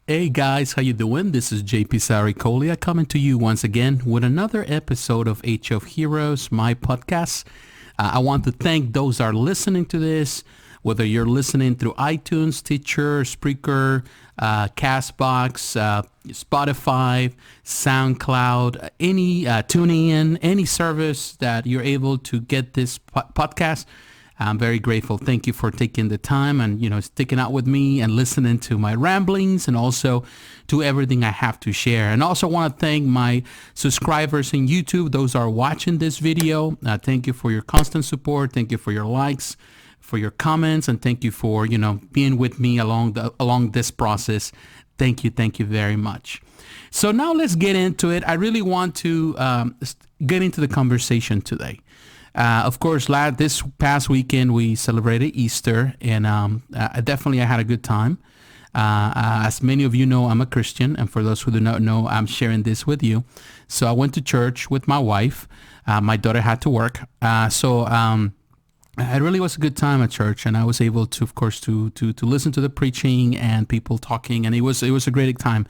Hey guys, how you doing? This is JP Saricolia coming to you once again with another episode of Age of Heroes, my podcast. I want to thank those that are listening to this, whether you're listening through iTunes, Stitcher, Spreaker, Castbox, Spotify, SoundCloud, any TuneIn, any service that you're able to get this podcast. I'm very grateful. Thank you for taking the time and, sticking out with me and listening to my ramblings and also to everything I have to share. And also want to thank my subscribers in YouTube, those are watching this video. Thank you for your constant support. Thank you for your likes, for your comments, and thank you for, being with me along this process. Thank you very much. So now let's get into it. I really want to get into the conversation today. Of course, this past weekend we celebrated Easter, and I had a good time. As many of you know, I'm a Christian, and for those who do not know, I'm sharing this with you. So I went to church with my wife. My daughter had to work, so it really was a good time at church, and I was able to, of course, to listen to the preaching and people talking, and it was a great time.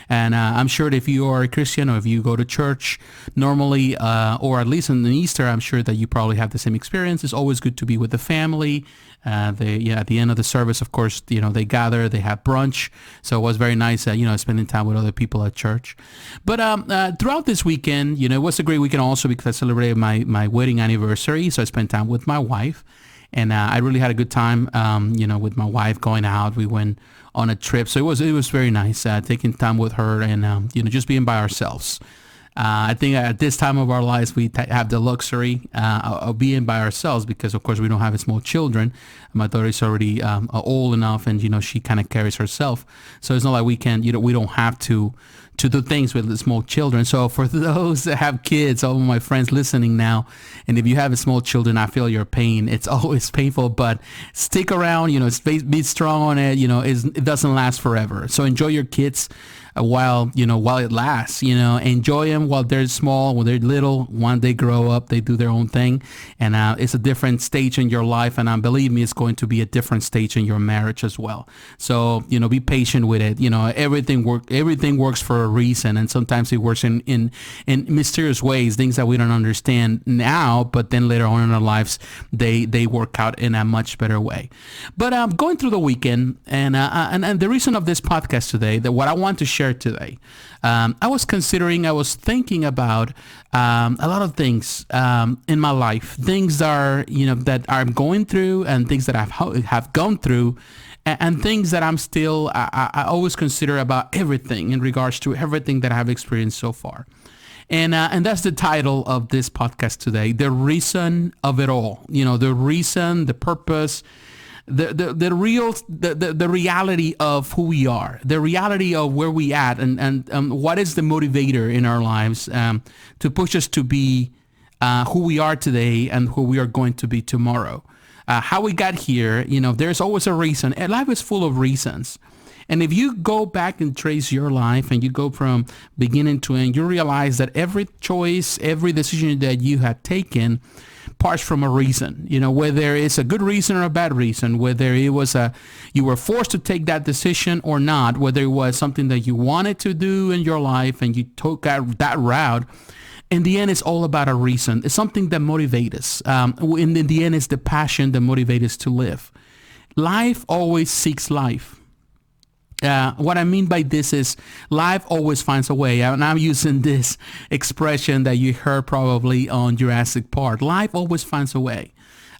And I'm sure that if you are a Christian or if you go to church normally, or at least in Easter, I'm sure that you probably have the same experience. It's always good to be with the family. At the end of the service, of course, they gather, they have brunch. So it was very nice, spending time with other people at church. But throughout this weekend, it was a great weekend also because I celebrated my wedding anniversary. So I spent time with my wife, and I really had a good time, with my wife going out. We went on a trip. So it was very nice, taking time with her and, just being by ourselves. I think at this time of our lives, we have the luxury of being by ourselves because, of course, we don't have small children. My daughter is already old enough, and she kind of carries herself. So it's not like we can, we don't have to do things with the small children. So for those that have kids, all of my friends listening now, and if you have small children, I feel your pain. It's always painful, but stick around. Be strong on it. It doesn't last forever. So enjoy your kids while it lasts. Enjoy them while they're small, when they're little. When they grow up, they do their own thing, and it's a different stage in your life. And believe me, it's going to be a different stage in your marriage as well. So be patient with it. Everything works for a reason, and sometimes it works in mysterious ways, things that we don't understand now, but then later on in our lives, they work out in a much better way. But going through the weekend, and the reason of this podcast today, that what I want to share today, I was thinking about a lot of things in my life, things that I'm going through, and things that have gone through, and things that I always consider about everything in regards to everything that I have experienced so far. And that's the title of this podcast today, The Reason of It All. The reason, the purpose, the reality of who we are, the reality of where we at, and what is the motivator in our lives to push us to be who we are today and who we are going to be tomorrow. How we got here, there's always a reason. And life is full of reasons. And if you go back and trace your life and you go from beginning to end, you realize that every choice, every decision that you had taken parts from a reason, whether it's a good reason or a bad reason, whether it was you were forced to take that decision or not, whether it was something that you wanted to do in your life and you took that route. In the end, it's all about a reason. It's something that motivates us. In the end, it's the passion that motivates us to live. Life always seeks life. What I mean by this is life always finds a way. And I'm using this expression that you heard probably on Jurassic Park. Life always finds a way.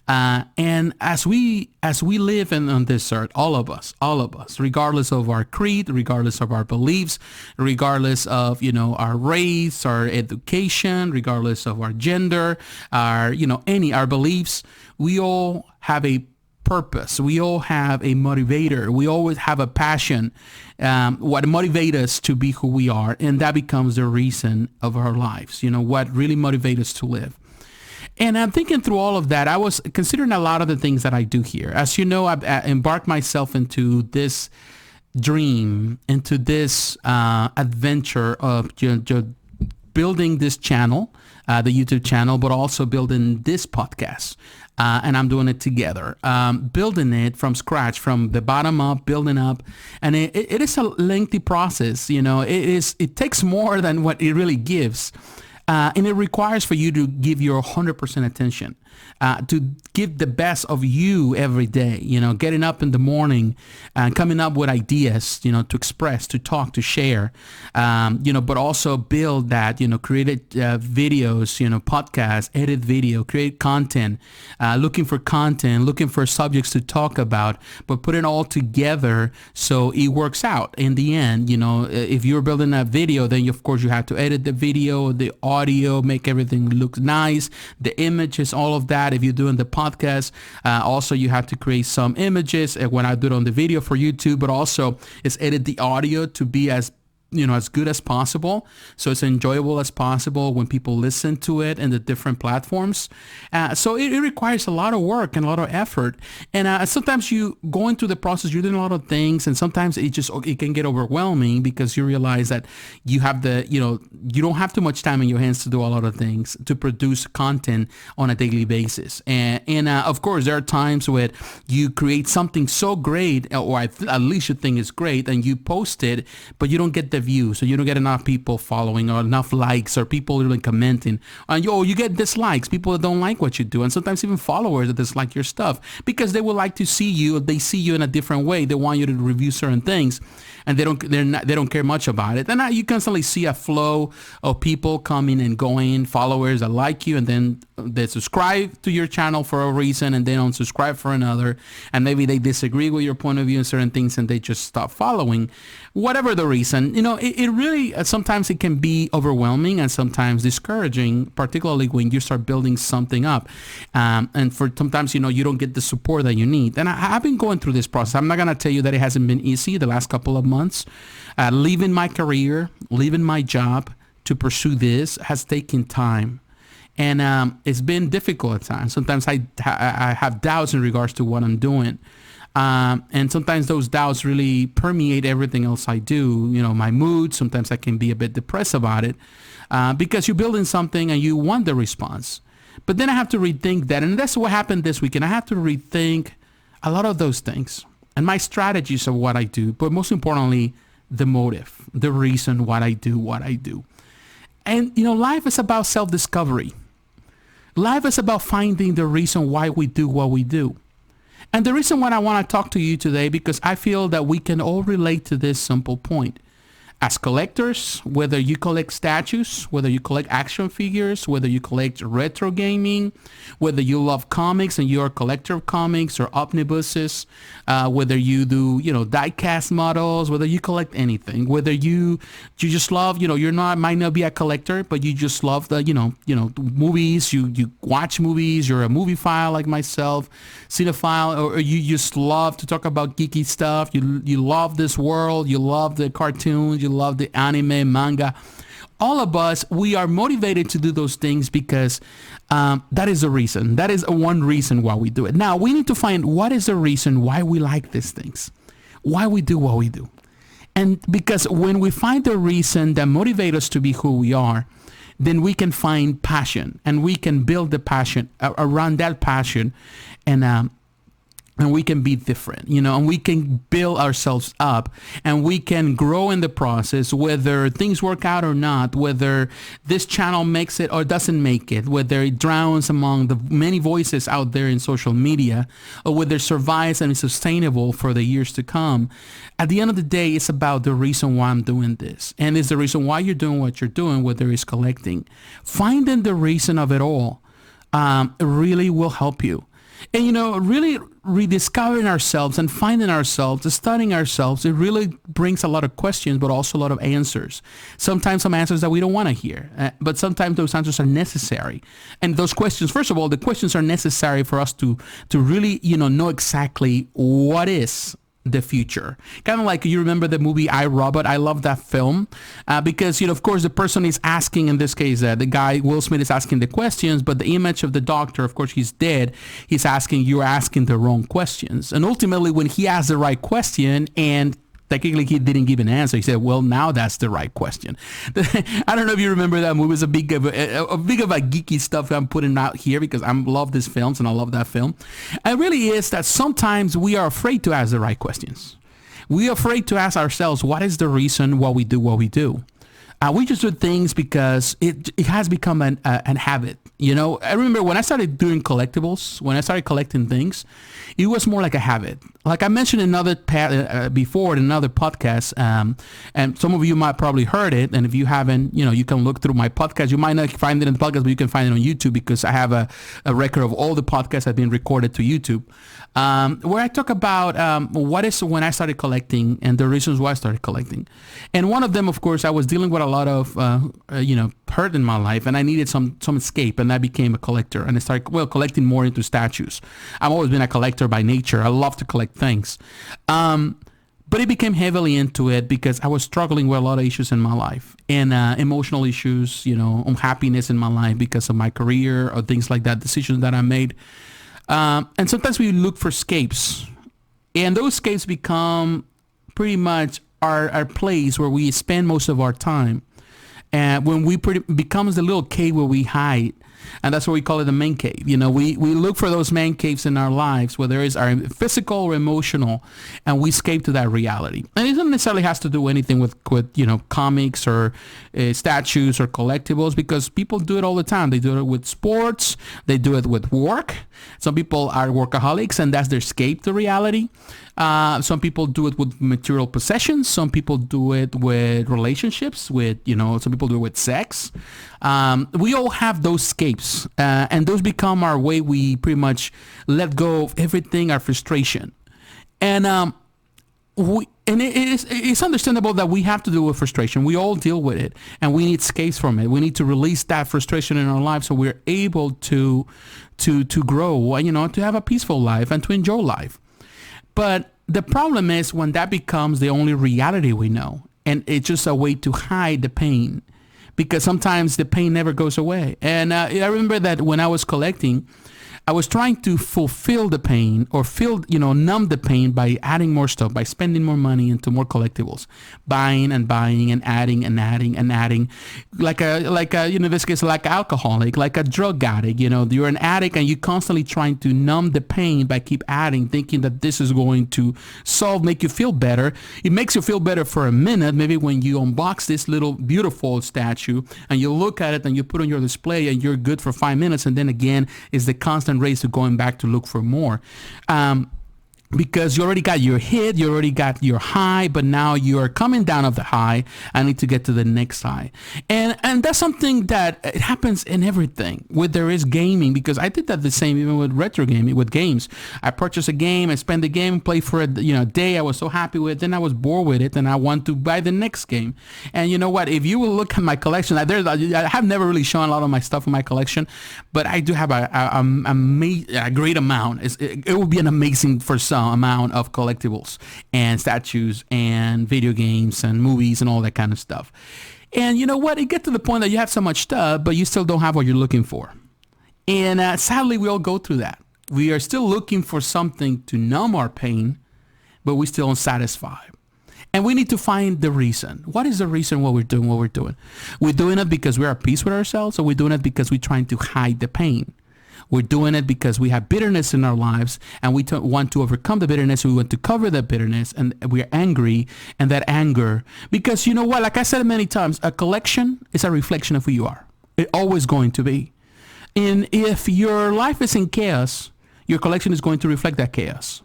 And as we live on this earth, all of us, regardless of our creed, regardless of our beliefs, regardless of, our race, our education, regardless of our gender, our beliefs, we all have a purpose. We all have a motivator. We always have a passion, what motivates us to be who we are. And that becomes the reason of our lives, what really motivates us to live. And I'm thinking through all of that. I was considering a lot of the things that I do here. As you know, I've embarked myself into this dream, into this adventure of building this channel, the YouTube channel, but also building this podcast. And I'm doing it together, building it from scratch, from the bottom up, building up. And it is a lengthy process. It takes more than what it really gives. And it requires for you to give your 100% attention, to give the best of you every day, getting up in the morning and coming up with ideas, to express, to talk, to share, but also build that, created videos, podcasts, edit video, create content, looking for subjects to talk about, but put it all together so it works out in the end. If you're building a video, then of course you have to edit the video, the audio, make everything look nice, the images, all of that. If you're doing the podcast, also you have to create some images when I do it on the video for YouTube, but also it's edit the audio to be as good as possible, so it's enjoyable as possible when people listen to it in the different platforms. So it requires a lot of work and a lot of effort. And sometimes you go into the process, you're doing a lot of things, and sometimes it can get overwhelming because you realize that you have you don't have too much time in your hands to do a lot of things, to produce content on a daily basis. And of course, there are times where you create something so great, or at least you think is great, and you post it, but you don't get the view, so you don't get enough people following or enough likes or people really commenting, and you get dislikes, people that don't like what you do, and sometimes even followers that dislike your stuff because they would like to see you, they see you in a different way, they want you to review certain things, and they don't care much about it. And you constantly see a flow of people coming and going, followers that like you, and then they subscribe to your channel for a reason and they don't subscribe for another, and maybe they disagree with your point of view on certain things and they just stop following. Whatever the reason, it really sometimes it can be overwhelming and sometimes discouraging, particularly when you start building something up, and for sometimes you don't get the support that you need. And I've been going through this process. I'm not gonna tell you that it hasn't been easy the last couple of months. Leaving my career, leaving my job to pursue this has taken time. And it's been difficult at times. Sometimes I have doubts in regards to what I'm doing. And sometimes those doubts really permeate everything else I do. My mood, sometimes I can be a bit depressed about it because you're building something and you want the response. But then I have to rethink that. And that's what happened this weekend. I have to rethink a lot of those things and my strategies of what I do. But most importantly, the motive, the reason why I do what I do. And, life is about self-discovery. Life is about finding the reason why we do what we do. And the reason why I want to talk to you today, because I feel that we can all relate to this simple point. As collectors, whether you collect statues, whether you collect action figures, whether you collect retro gaming, whether you love comics and you're a collector of comics or omnibuses, whether you do, die-cast models, whether you collect anything, whether you just love, might not be a collector, but you just love the, movies, you watch movies, you're a movie file like myself, cinephile, or you just love to talk about geeky stuff, you love this world, you love the cartoons, you love the anime, manga. All of us, we are motivated to do those things because that is the reason. That is one reason why we do it. Now, we need to find what is the reason why we like these things, why we do what we do. And because when we find the reason that motivates us to be who we are, then we can find passion and we can build the passion around that passion, and we can be different, and we can build ourselves up and we can grow in the process, whether things work out or not, whether this channel makes it or doesn't make it, whether it drowns among the many voices out there in social media, or whether it survives and is sustainable for the years to come. At the end of the day, it's about the reason why I'm doing this. And it's the reason why you're doing what you're doing, whether it's collecting. Finding the reason of it all really will help you. And, really rediscovering ourselves and finding ourselves, studying ourselves, it really brings a lot of questions, but also a lot of answers. Sometimes some answers that we don't want to hear, but sometimes those answers are necessary. And those questions, first of all, the questions are necessary for us to really, know exactly what is the future. Kind of like, you remember the movie I, Robot? I love that film because, of course, the person is asking, in this case, the guy, Will Smith, is asking the questions, but the image of the doctor, of course, he's dead. He's asking, you're asking the wrong questions. And ultimately, when he asks the right question and Technically, he didn't give an answer. He said, well, now that's the right question. I don't know if you remember that movie. It was a big of a geeky stuff I'm putting out here because I love these films and I love that film. It really is that sometimes we are afraid to ask the right questions. We are afraid to ask ourselves, what is the reason why we do what we do? We just do things because it has become an habit. You know, I remember when I started doing collectibles, when I started collecting things, it was more like a habit. Like I mentioned before in another podcast, and some of you might probably heard it. And if you haven't, you know, you can look through my podcast. You might not find it in the podcast, but you can find it on YouTube because I have a record of all the podcasts that have been recorded to YouTube, where I talk about what is when I started collecting and the reasons why I started collecting. And one of them, of course, I was dealing with a lot of, hurt in my life, and I needed some escape, and I became a collector, and I started collecting more into statues. I've always been a collector by nature. I love to collect things, but it became heavily into it because I was struggling with a lot of issues in my life and emotional issues, you know, unhappiness in my life because of my career or things like that, decisions that I made, and sometimes we look for escapes, and those escapes become pretty much our place where we spend most of our time. And when becomes the little cave where we hide, and that's what we call it, the man cave. You know, we look for those man caves in our lives, whether it's our physical or emotional, and we escape to that reality. And it doesn't necessarily has to do anything with comics or statues or collectibles, because people do it all the time. They do it with sports. They do it with work. Some people are workaholics, and that's their escape to reality. Some people do it with material possessions. Some people do it with relationships. Some people do it with sex. We all have those escapes, and those become our way. We pretty much let go of everything, our frustration, and it's understandable that we have to deal with frustration. We all deal with it, and we need escapes from it. We need to release that frustration in our lives so we're able to grow, to have a peaceful life and to enjoy life. But the problem is when that becomes the only reality we know, and it's just a way to hide the pain, because sometimes the pain never goes away. And I remember that when I was collecting, I was trying to fulfill the pain or numb the pain by adding more stuff, by spending more money into more collectibles, buying and buying and adding and adding and adding, like this case, like an alcoholic, like a drug addict. You're an addict and you're constantly trying to numb the pain by keep adding, thinking that this is going to make you feel better. It makes you feel better for a minute, maybe when you unbox this little beautiful statue and you look at it and you put it on your display and you're good for 5 minutes, and then again is the constant race to going back to look for more, because you already got your hit, you already got your high, but now you're coming down of the high. I need to get to the next high, and that's something that it happens in everything. Where there is gaming, because I did that the same even with retro gaming, with games. I purchased a game, I spent the game, play for a day. I was so happy with it, then I was bored with it, and I want to buy the next game. And you know what? If you will look at my collection, I have never really shown a lot of my stuff in my collection, but I do have a great amount. It would be an amazing for some amount of collectibles and statues and video games and movies and all that kind of stuff. And you know what? It gets to the point that you have so much stuff, but you still don't have what you're looking for. And sadly, we all go through that. We are still looking for something to numb our pain, but we're still unsatisfied. And we need to find the reason. What is the reason why we're doing what we're doing? We're doing it because we're at peace with ourselves, or we're doing it because we're trying to hide the pain? We're doing it because we have bitterness in our lives, and we want to overcome the bitterness. We want to cover the bitterness, and we're angry, and that anger. Because you know what? Like I said many times, a collection is a reflection of who you are. It's always going to be. And if your life is in chaos, your collection is going to reflect that chaos.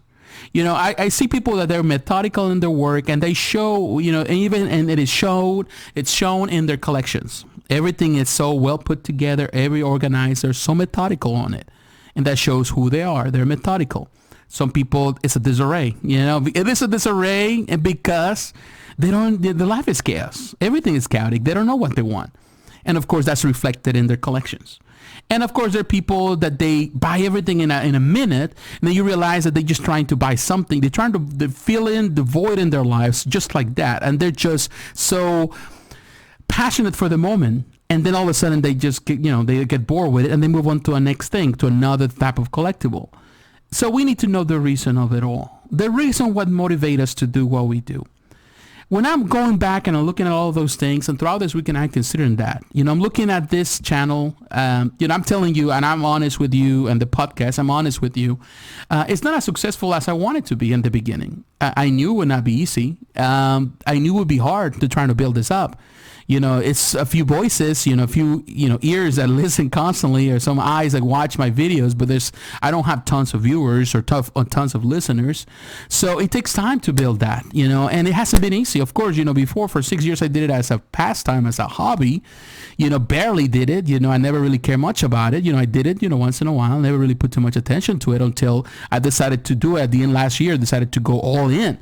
I see people that they're methodical in their work, and they show, and it's shown in their collections. Everything is so well put together, every organized, they're so methodical on it. And that shows who they are. They're methodical. Some people, it's a disarray. It is a disarray because their life is chaos. Everything is chaotic. They don't know what they want. And of course, that's reflected in their collections. And of course, there are people that they buy everything in a minute, and then you realize that they're just trying to buy something. They're trying to fill in the void in their lives just like that. And they're just so passionate for the moment, and then all of a sudden they just they get bored with it, and they move on to a next thing, to another type of collectible. So we need to know the reason of it all, the reason what motivates us to do what we do. when I'm going back and I'm looking at all of those things, and throughout this weekend, I'm considering that, I'm looking at this channel, I'm telling you, and I'm honest with you, and the podcast, I'm honest with you. It's not as successful as I wanted to be in the beginning. I knew it would not be easy. I knew it would be hard to try to build this up. It's a few voices, a few, ears that listen constantly, or some eyes that watch my videos, but I don't have tons of viewers or tons of listeners. So it takes time to build that, and it hasn't been easy. Of course, before, for 6 years, I did it as a pastime, as a hobby, barely did it. I never really cared much about it. I did it, once in a while, never really put too much attention to it until I decided to do it at the end last year, decided to go all in.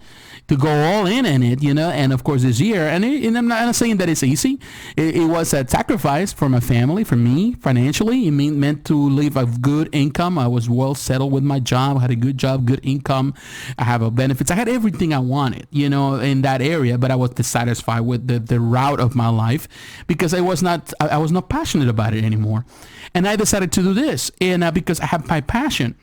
In it, and of course this year, and I'm not saying that it's easy. It was a sacrifice for my family, for me, financially. It meant to live a good income. I was well settled with my job. I had a good job, good income. I have benefits. I had everything I wanted, in that area, but I was dissatisfied with the route of my life because I was not passionate about it anymore. And I decided to do this, and because I have my passion.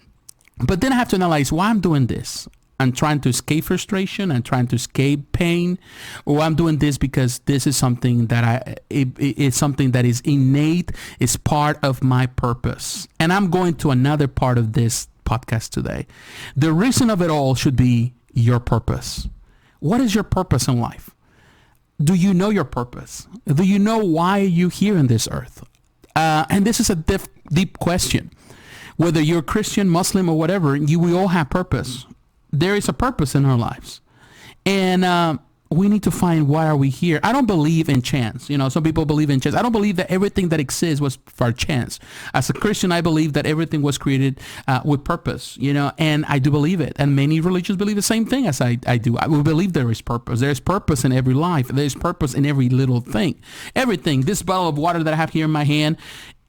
But then I have to analyze why I'm doing this. I'm trying to escape frustration. I'm trying to escape pain, or I'm doing this because this is something that it's something that is innate, is part of my purpose. And I'm going to another part of this podcast today. The reason of it all should be your purpose. What is your purpose in life? Do you know your purpose? Do you know why you're here on this earth? And this is a deep question. Whether you're Christian, Muslim, or whatever, we all have purpose. There is a purpose in our lives, and we need to find why are we here. I don't believe in chance. Some people believe in chance. I don't believe that everything that exists was for chance. As a Christian, I believe that everything was created with purpose, and I do believe it. And many religions believe the same thing as I do. We believe there is purpose. There's purpose in every life. There's purpose in every little thing. Everything. This bottle of water that I have here in my hand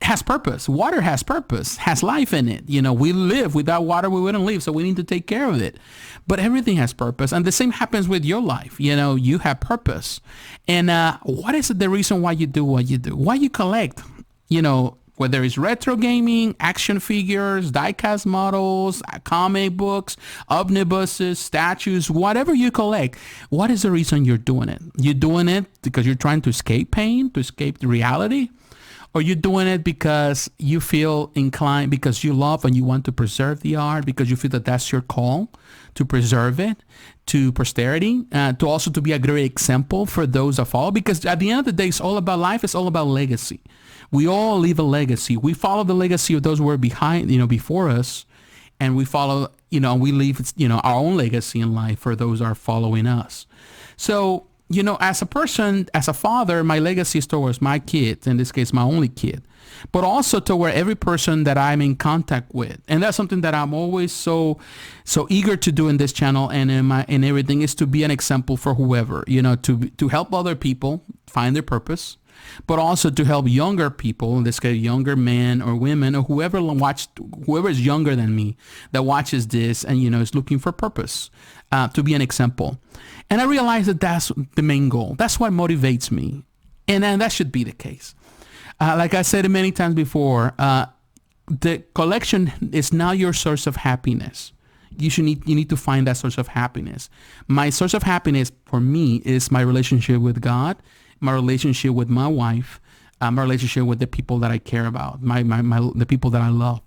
has purpose. Water has purpose, has life in it. We live. Without water, we wouldn't live. So we need to take care of it. But everything has purpose. And the same happens with your life. You have purpose. And what is the reason why you do what you do? Why you collect? Whether it's retro gaming, action figures, die-cast models, comic books, omnibuses, statues, whatever you collect, what is the reason you're doing it? You're doing it because you're trying to escape pain, to escape the reality? Or you're doing it because you feel inclined, because you love and you want to preserve the art, because you feel that that's your call to preserve it to posterity, to also to be a great example for those that follow. Because at the end of the day, it's all about life. It's all about legacy. We all leave a legacy. We follow the legacy of those who were behind, before us, and we follow, we leave, our own legacy in life for those who are following us. So, as a person, as a father, my legacy is towards my kids, in this case, my only kid, but also toward every person that I'm in contact with. And that's something that I'm always so eager to do in this channel and in everything, is to be an example for whoever, to help other people find their purpose, but also to help younger people, in this case, younger men or women or whoever is younger than me that watches this and, is looking for purpose, to be an example. And I realize that that's the main goal. That's what motivates me. And that should be the case. Like I said many times before, the collection is not your source of happiness. You need to find that source of happiness. My source of happiness for me is my relationship with God, my relationship with my wife, my relationship with the people that I care about, the people that I love.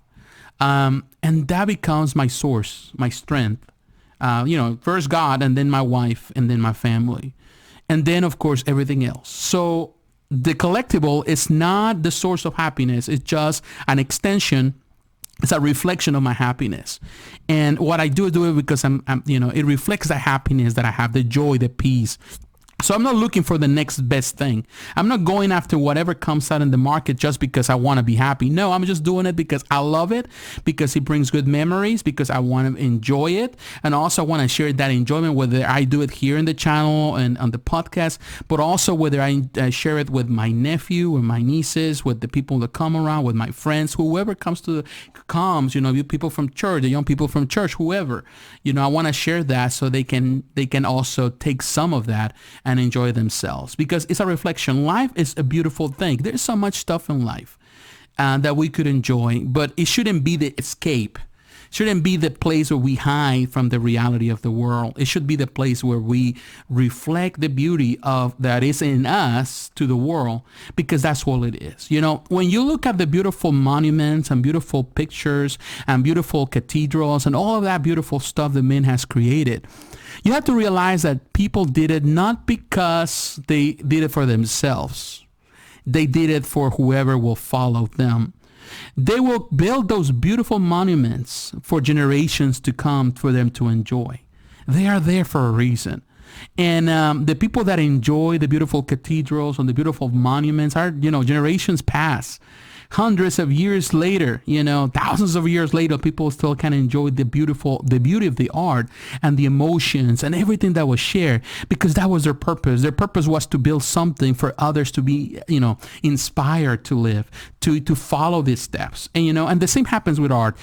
And that becomes my source, my strength. First God, and then my wife, and then my family. And then, of course, everything else. So the collectible is not the source of happiness. It's just an extension. It's a reflection of my happiness. And what I do it because it reflects the happiness that I have, the joy, the peace. So I'm not looking for the next best thing. I'm not going after whatever comes out in the market just because I want to be happy. No, I'm just doing it because I love it, because it brings good memories, because I want to enjoy it. And also I want to share that enjoyment, whether I do it here in the channel and on the podcast, but also whether I share it with my nephew or my nieces, with the people that come around, with my friends, whoever comes, people from church, the young people from church, whoever, I want to share that so they can also take some of that and enjoy themselves, because it's a reflection. Life is a beautiful thing. There's so much stuff in life that we could enjoy, but it shouldn't be the escape. shouldn't be the place where we hide from the reality of the world. It should be the place where we reflect the beauty of that is in us to the world, because that's all it is. When you look at the beautiful monuments and beautiful pictures and beautiful cathedrals and all of that beautiful stuff that man has created, you have to realize that people did it not because they did it for themselves. They did it for whoever will follow them. They will build those beautiful monuments for generations to come for them to enjoy. They are there for a reason. And the people that enjoy the beautiful cathedrals and the beautiful monuments are, generations pass. Hundreds of years later, thousands of years later, people still can enjoy the beauty of the art and the emotions and everything that was shared, because that was their purpose. Their purpose was to build something for others to be, inspired to live, to follow these steps. And the same happens with art,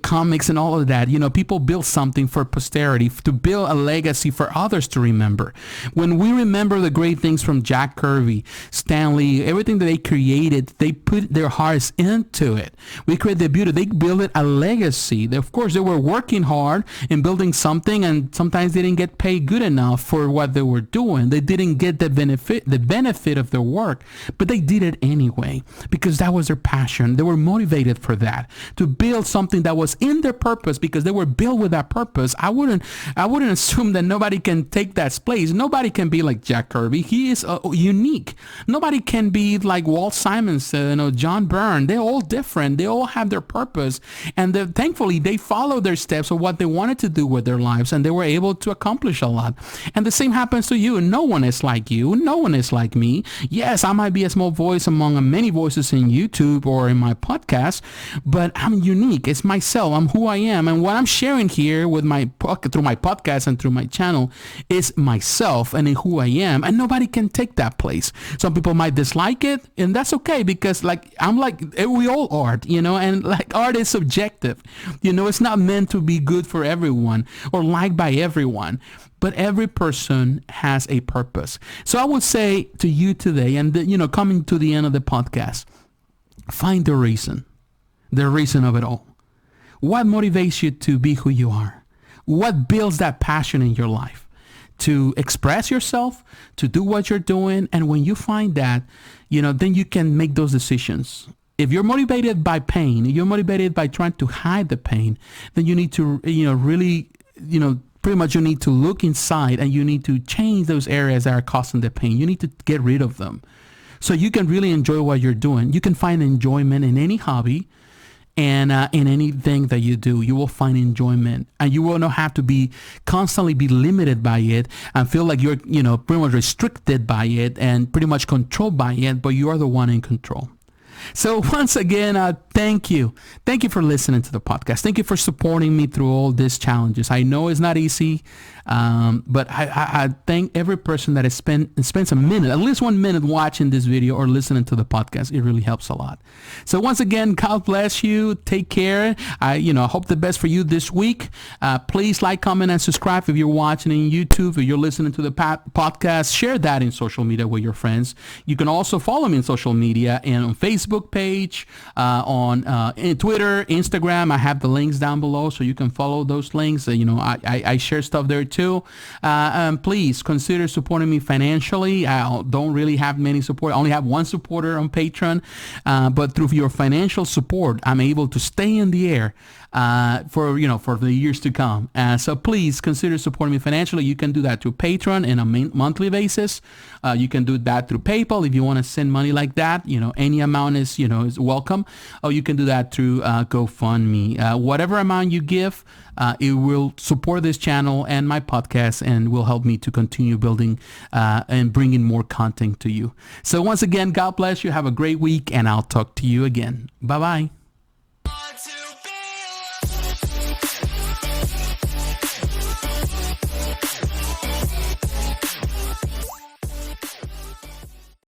comics and all of that. People build something for posterity, to build a legacy for others to remember. When we remember the great things from Jack Kirby, Stan Lee, everything that they created, they put their heart into it. We create the beauty. They build it a legacy. Of course, they were working hard in building something, and sometimes they didn't get paid good enough for what they were doing. They didn't get the benefit of their work, but they did it anyway because that was their passion. They were motivated for that, to build something that was in their purpose, because they were built with that purpose. I wouldn't assume that nobody can take that place. Nobody can be like Jack Kirby. He is unique. Nobody can be like Walt Simonson, John Byrne. They're all different. They all have their purpose, and thankfully they followed their steps of what they wanted to do with their lives, and they were able to accomplish a lot. And the same happens to you. No one is like you. No one is like me. Yes, I might be a small voice among many voices in YouTube or in my podcast, but I'm unique. It's myself. I'm who I am, and what I'm sharing here with through my podcast and through my channel is myself and who I am, and nobody can take that place. Some people might dislike it, and that's okay, because we all art, and like art is subjective. It's not meant to be good for everyone or liked by everyone, but every person has a purpose. So I would say to you today, and coming to the end of the podcast, find the reason of it all. What motivates you to be who you are? What builds that passion in your life to express yourself, to do what you're doing? And when you find that, then you can make those decisions. If you're motivated by pain, you're motivated by trying to hide the pain, then you need to, really, pretty much you need to look inside, and you need to change those areas that are causing the pain. You need to get rid of them so you can really enjoy what you're doing. You can find enjoyment in any hobby, and in anything that you do. You will find enjoyment, and you will not have to constantly be limited by it and feel like you're, pretty much restricted by it and pretty much controlled by it, but you are the one in control. So once again, thank you. Thank you for listening to the podcast. Thank you for supporting me through all these challenges. I know it's not easy, but I thank every person that has spends a minute, at least 1 minute, watching this video or listening to the podcast. It really helps a lot. So once again, God bless you. Take care. I hope the best for you this week. Please like, comment, and subscribe if you're watching in YouTube, if you're listening to the podcast. Share that in social media with your friends. You can also follow me in social media and on Facebook page, on Twitter, Instagram. I have the links down below, so you can follow those links. I share stuff there too. And please consider supporting me financially. I don't really have many support. I only have one supporter on Patreon, but through your financial support, I'm able to stay in the air for the years to come. So please consider supporting me financially. You can do that through Patreon in a monthly basis. You can do that through PayPal if you want to send money like that. Any amount is welcome. Or you can do that through GoFundMe. Whatever amount you give, it will support this channel and my podcast, and will help me to continue building and bringing more content to you. So once again, God bless you. Have a great week, and I'll talk to you again. Bye-bye.